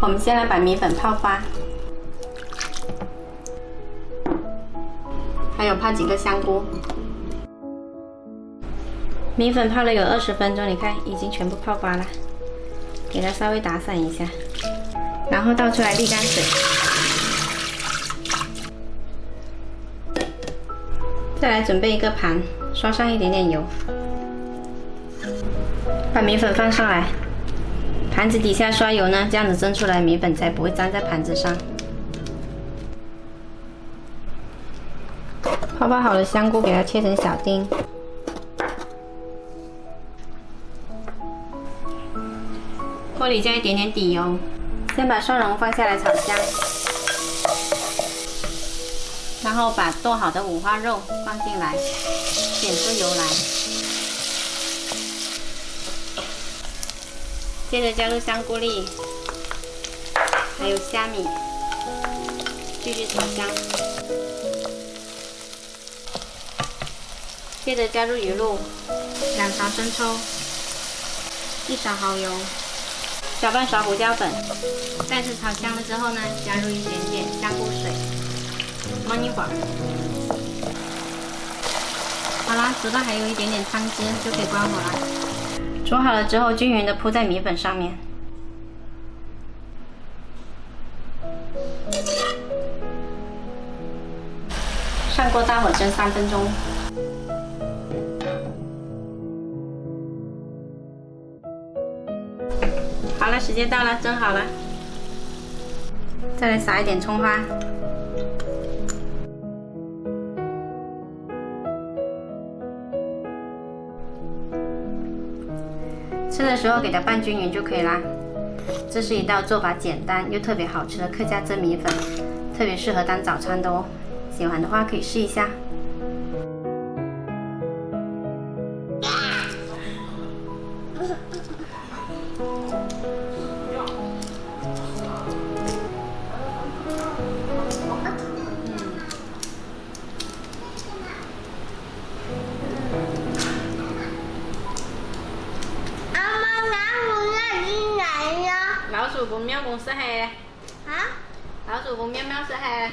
我们先来把米粉泡发，还有泡几个香菇。米粉泡了有20分钟，你看已经全部泡发了，给它稍微打散一下，然后倒出来沥干水。再来准备一个盘，刷上一点点油，把米粉放上来。 盘子底下刷油呢，这样子蒸出来米粉才不会粘在盘子上。泡好的香菇给它切成小丁，锅里加一点点底油，先把蒜蓉放下来炒香，然后把剁好的五花肉放进来，煸出油来。 接着加入香菇粒，还有虾米，继续炒香。接着加入鱼露，2勺生抽，1勺蚝油，小半勺胡椒粉。再次炒香了之后呢，加入一点点香菇水，焖一会儿。好啦，煮到还有一点点汤汁，就可以关火了。 煮好了之后，均匀的铺在米粉上面。上锅大火蒸3分钟。好了，时间到了，蒸好了。再来撒一点葱花。 吃的时候给它拌均匀就可以啦。这是一道做法简单又特别好吃的客家蒸米粉，特别适合当早餐的哦。喜欢的话可以试一下。老鼠不喵公是黑的。啊？老鼠不喵喵是黑的。